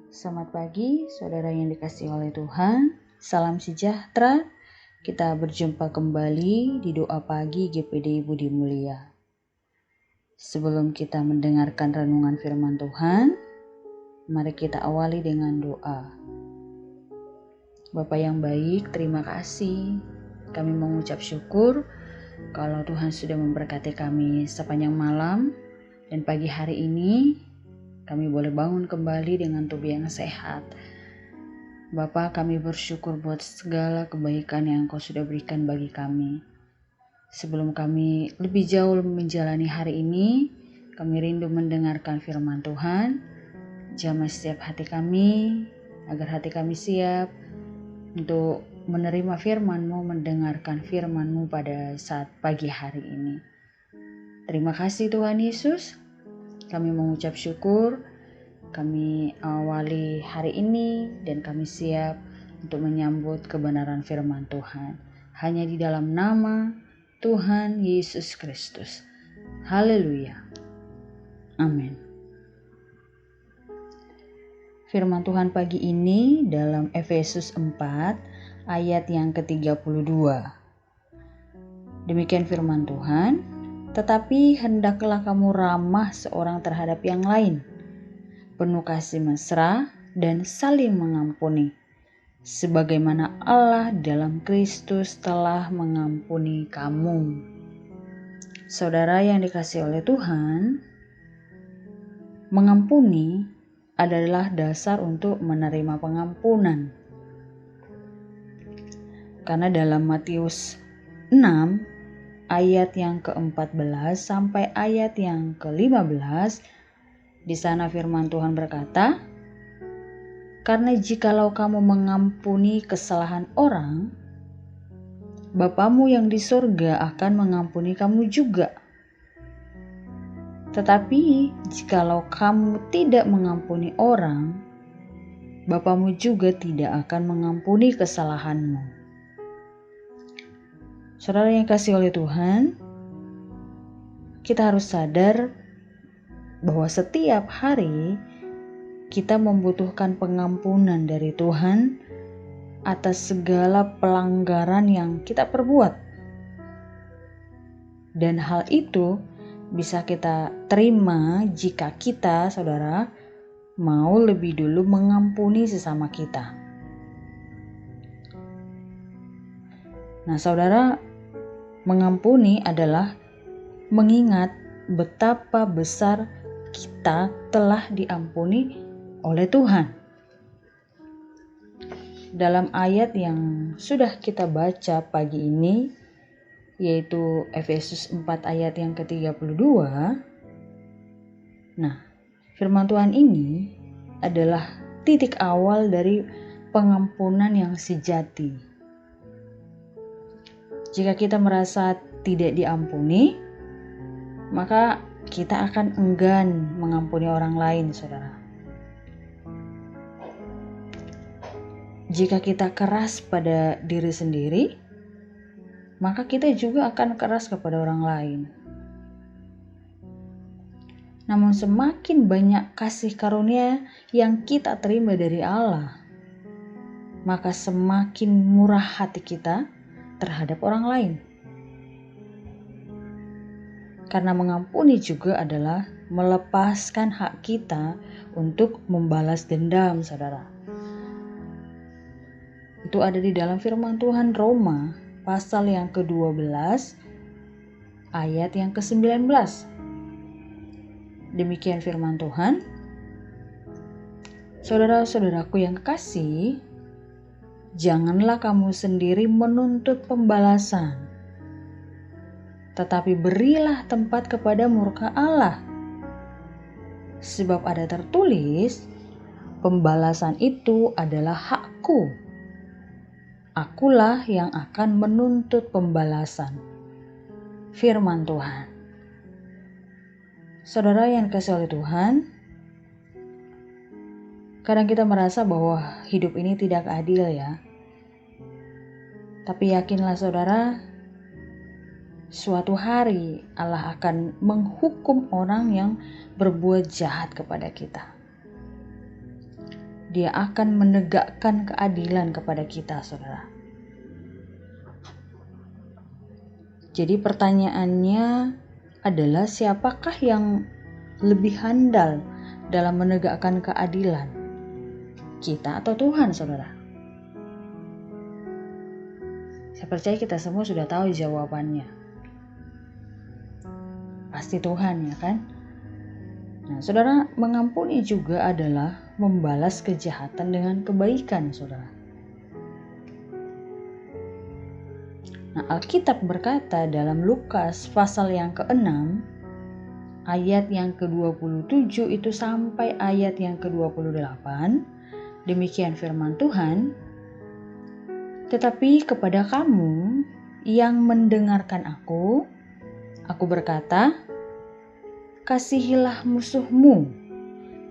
Selamat pagi, saudara yang dikasihi oleh Tuhan. Salam sejahtera. Kita berjumpa kembali di doa pagi GPD Budi Mulia. Sebelum kita mendengarkan renungan firman Tuhan, mari kita awali dengan doa. Bapa yang baik, terima kasih. Kami mengucap syukur kalau Tuhan sudah memberkati kami sepanjang malam dan pagi hari ini kami boleh bangun kembali dengan tubuh yang sehat. Bapa, kami bersyukur buat segala kebaikan yang Engkau sudah berikan bagi kami. Sebelum kami lebih jauh menjalani hari ini, kami rindu mendengarkan firman Tuhan. Jamah setiap hati kami, agar hati kami siap untuk menerima firman-Mu, mendengarkan firman-Mu pada saat pagi hari ini. Terima kasih Tuhan Yesus. Kami mengucap syukur, kami awali hari ini dan kami siap untuk menyambut kebenaran firman Tuhan. Hanya di dalam nama Tuhan Yesus Kristus. Haleluya. Amin. Firman Tuhan pagi ini dalam Efesus 4 ayat yang ke-32. Demikian firman Tuhan. Tetapi hendaklah kamu ramah seorang terhadap yang lain, penuh kasih mesra dan saling mengampuni, sebagaimana Allah dalam Kristus telah mengampuni kamu. Saudara yang dikasihi oleh Tuhan, mengampuni adalah dasar untuk menerima pengampunan. Karena dalam Matius 6 ayat yang ke-14 sampai ayat yang ke-15, di sana firman Tuhan berkata, "Karena jikalau kamu mengampuni kesalahan orang, Bapamu yang di surga akan mengampuni kamu juga. Tetapi jikalau kamu tidak mengampuni orang, Bapamu juga tidak akan mengampuni kesalahanmu." Saudara yang kasih oleh Tuhan, kita harus sadar bahwa setiap hari kita membutuhkan pengampunan dari Tuhan atas segala pelanggaran yang kita perbuat. Dan hal itu bisa kita terima jika kita, saudara, mau lebih dulu mengampuni sesama kita. Nah, saudara, mengampuni adalah mengingat betapa besar kita telah diampuni oleh Tuhan. Dalam ayat yang sudah kita baca pagi ini, yaitu Efesus 4 ayat yang ke-32. Nah, firman Tuhan ini adalah titik awal dari pengampunan yang sejati. Jika kita merasa tidak diampuni, maka kita akan enggan mengampuni orang lain, saudara. Jika kita keras pada diri sendiri, maka kita juga akan keras kepada orang lain. Namun semakin banyak kasih karunia yang kita terima dari Allah, maka semakin murah hati kita terhadap orang lain. Karena mengampuni juga adalah melepaskan hak kita untuk membalas dendam, saudara. Itu ada di dalam firman Tuhan Roma pasal yang ke-12 ayat yang ke-19. Demikian firman Tuhan. Saudara-saudaraku yang kekasih, janganlah kamu sendiri menuntut pembalasan, tetapi berilah tempat kepada murka Allah. Sebab ada tertulis, pembalasan itu adalah hakku. Akulah yang akan menuntut pembalasan. Firman Tuhan. Saudara yang dikasihi oleh Tuhan, kadang kita merasa bahwa hidup ini tidak adil ya. Tapi yakinlah saudara, suatu hari Allah akan menghukum orang yang berbuat jahat kepada kita. Dia akan menegakkan keadilan kepada kita, saudara. Jadi pertanyaannya adalah siapakah yang lebih handal dalam menegakkan keadilan? Kita atau Tuhan, saudara? Saya percaya kita semua sudah tahu jawabannya. Pasti Tuhan, ya kan? Nah, saudara, mengampuni juga adalah membalas kejahatan dengan kebaikan, saudara. Nah, Alkitab berkata dalam Lukas pasal yang ke-6, ayat yang ke-27 itu sampai ayat yang ke-28, demikian firman Tuhan, "Tetapi kepada kamu yang mendengarkan aku berkata, kasihilah musuhmu,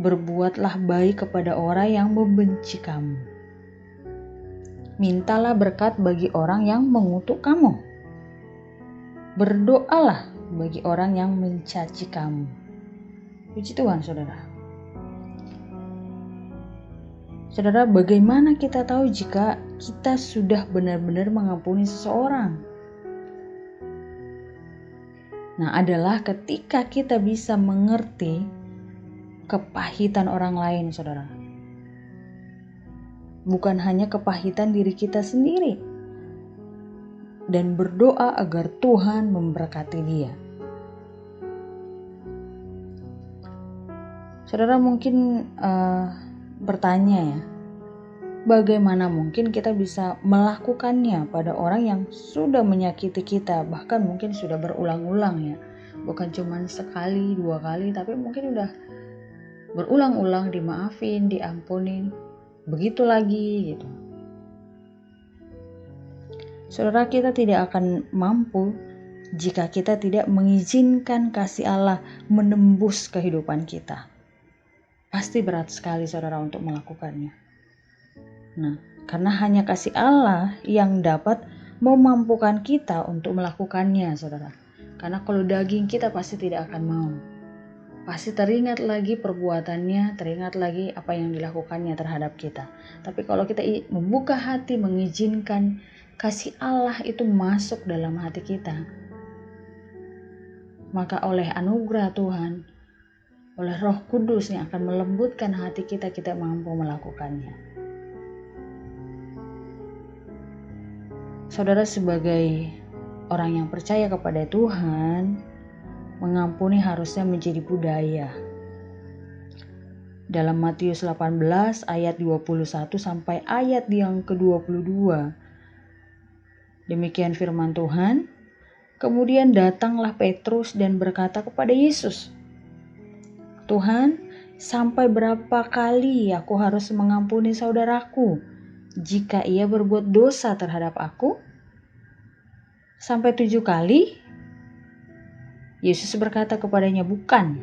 berbuatlah baik kepada orang yang membenci kamu. Mintalah berkat bagi orang yang mengutuk kamu. Berdoalah bagi orang yang mencaci kamu." Puji Tuhan, saudara. Saudara, bagaimana kita tahu jika kita sudah benar-benar mengampuni seseorang? Nah, adalah ketika kita bisa mengerti kepahitan orang lain, saudara. Bukan hanya kepahitan diri kita sendiri, dan berdoa agar Tuhan memberkati dia. Saudara mungkin bertanya ya, bagaimana mungkin kita bisa melakukannya pada orang yang sudah menyakiti kita, bahkan mungkin sudah berulang-ulang ya, bukan cuma sekali, 2 kali, tapi mungkin udah berulang-ulang dimaafin, diampunin, begitu lagi gitu. Saudara, kita tidak akan mampu jika kita tidak mengizinkan kasih Allah menembus kehidupan kita. Pasti berat sekali, saudara, untuk melakukannya. Nah, karena hanya kasih Allah yang dapat memampukan kita untuk melakukannya, saudara. Karena kalau daging kita pasti tidak akan mau. Pasti teringat lagi perbuatannya, teringat lagi apa yang dilakukannya terhadap kita. Tapi kalau kita membuka hati, mengizinkan kasih Allah itu masuk dalam hati kita, maka oleh anugerah Tuhan, oleh Roh Kudus yang akan melembutkan hati kita, kita mampu melakukannya. Saudara, sebagai orang yang percaya kepada Tuhan, mengampuni harusnya menjadi budaya. Dalam Matius 18 ayat 21 sampai ayat yang ke-22. Demikian firman Tuhan. Kemudian datanglah Petrus dan berkata kepada Yesus, "Tuhan, sampai berapa kali aku harus mengampuni saudaraku jika ia berbuat dosa terhadap aku? Sampai 7 kali?" Yesus berkata kepadanya, "Bukan.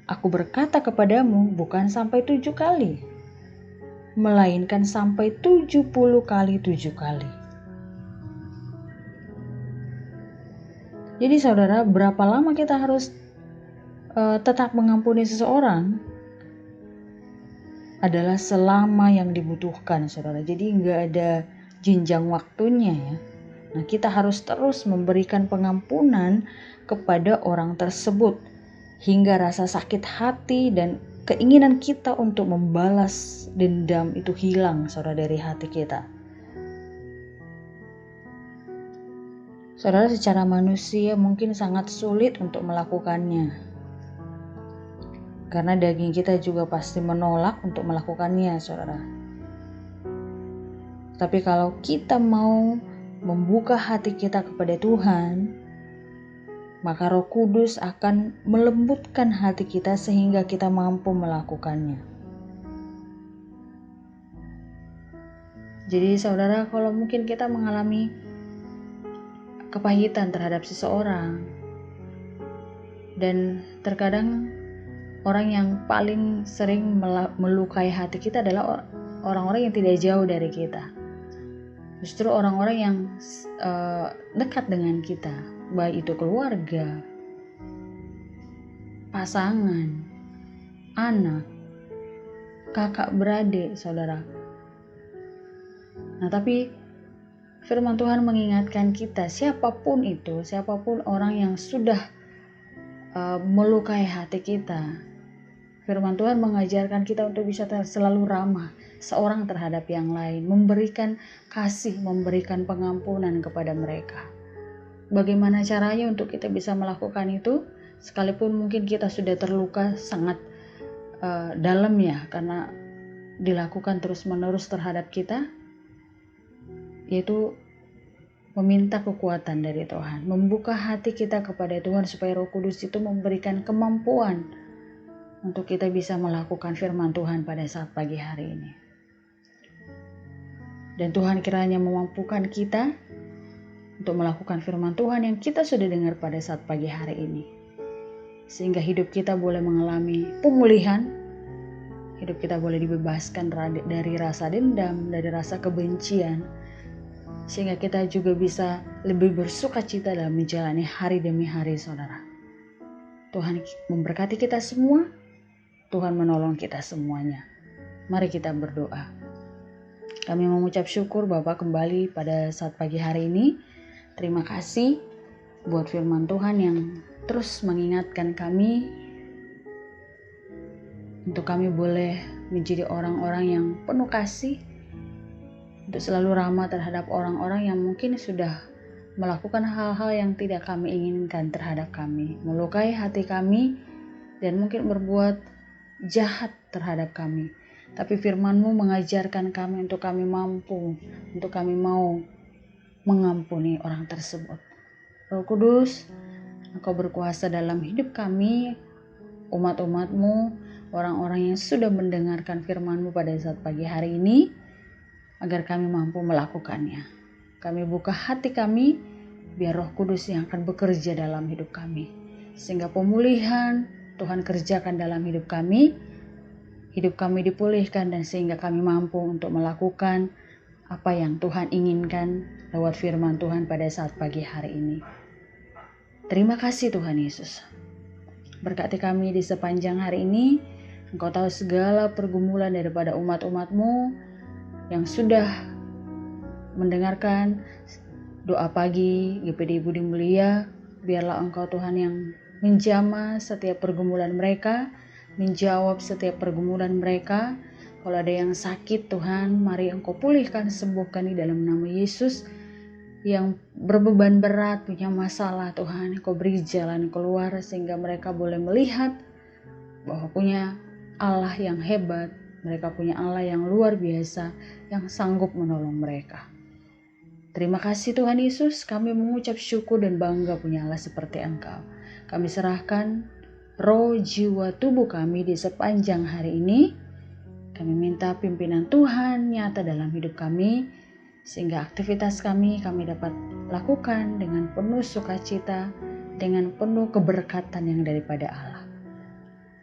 Aku berkata kepadamu, bukan sampai 7 kali, melainkan sampai 70 kali 7 kali." Jadi saudara, berapa lama kita harus tetap mengampuni seseorang? Adalah selama yang dibutuhkan, saudara. Jadi nggak ada jenjang waktunya ya. Nah, kita harus terus memberikan pengampunan kepada orang tersebut hingga rasa sakit hati dan keinginan kita untuk membalas dendam itu hilang, saudara, dari hati kita. Saudara, secara manusia mungkin sangat sulit untuk melakukannya, karena daging kita juga pasti menolak untuk melakukannya, saudara. Tapi kalau kita mau membuka hati kita kepada Tuhan, maka Roh Kudus akan melembutkan hati kita sehingga kita mampu melakukannya. Jadi saudara, kalau mungkin kita mengalami kepahitan terhadap seseorang, dan terkadang orang yang paling sering melukai hati kita adalah orang-orang yang tidak jauh dari kita. Justru orang-orang yang dekat dengan kita, baik itu keluarga, pasangan, anak, kakak beradik, saudara. Nah, tapi firman Tuhan mengingatkan kita, siapapun itu, siapapun orang yang sudah melukai hati kita, firman Tuhan mengajarkan kita untuk bisa selalu ramah seorang terhadap yang lain, memberikan kasih, memberikan pengampunan kepada mereka. Bagaimana caranya untuk kita bisa melakukan itu? Sekalipun mungkin kita sudah terluka sangat dalam ya, karena dilakukan terus-menerus terhadap kita, yaitu meminta kekuatan dari Tuhan, membuka hati kita kepada Tuhan supaya Roh Kudus itu memberikan kemampuan untuk kita bisa melakukan firman Tuhan pada saat pagi hari ini. Dan Tuhan kiranya memampukan kita untuk melakukan firman Tuhan yang kita sudah dengar pada saat pagi hari ini. Sehingga hidup kita boleh mengalami pemulihan, hidup kita boleh dibebaskan dari rasa dendam, dari rasa kebencian, sehingga kita juga bisa lebih bersukacita dalam menjalani hari demi hari, saudara. Tuhan memberkati kita semua, Tuhan menolong kita semuanya. Mari kita berdoa. Kami mengucap syukur Bapa kembali pada saat pagi hari ini. Terima kasih buat firman Tuhan yang terus mengingatkan kami untuk kami boleh menjadi orang-orang yang penuh kasih, untuk selalu ramah terhadap orang-orang yang mungkin sudah melakukan hal-hal yang tidak kami inginkan terhadap kami, melukai hati kami, dan mungkin berbuat jahat terhadap kami. Tapi firman-Mu mengajarkan kami untuk kami mampu, untuk kami mau mengampuni orang tersebut. Roh Kudus, Engkau berkuasa dalam hidup kami, umat-umat-Mu, orang-orang yang sudah mendengarkan firman-Mu pada saat pagi hari ini, agar kami mampu melakukannya. Kami buka hati kami, biar Roh Kudus yang akan bekerja dalam hidup kami. Sehingga pemulihan Tuhan kerjakan dalam hidup kami dipulihkan, dan sehingga kami mampu untuk melakukan apa yang Tuhan inginkan lewat firman Tuhan pada saat pagi hari ini. Terima kasih Tuhan Yesus. Berkati kami di sepanjang hari ini. Engkau tahu segala pergumulan daripada umat-umat-Mu yang sudah mendengarkan doa pagi GPD Budi Mulia. Biarlah Engkau Tuhan yang menjamah setiap pergumulan mereka, menjawab setiap pergumulan mereka. Kalau ada yang sakit Tuhan, mari Engkau pulihkan, sembuhkan di dalam nama Yesus. Yang berbeban berat, punya masalah Tuhan, Engkau beri jalan keluar sehingga mereka boleh melihat bahwa punya Allah yang hebat, mereka punya Allah yang luar biasa, yang sanggup menolong mereka. Terima kasih Tuhan Yesus, kami mengucap syukur dan bangga punya Allah seperti Engkau. Kami serahkan roh, jiwa, tubuh kami di sepanjang hari ini. Kami minta pimpinan Tuhan nyata dalam hidup kami, sehingga aktivitas kami dapat lakukan dengan penuh sukacita, dengan penuh keberkatan yang daripada Allah.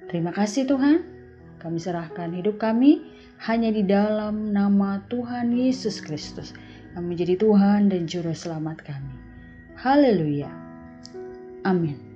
Terima kasih Tuhan. Kami serahkan hidup kami hanya di dalam nama Tuhan Yesus Kristus yang menjadi Tuhan dan Juru Selamat kami. Haleluya. Amin.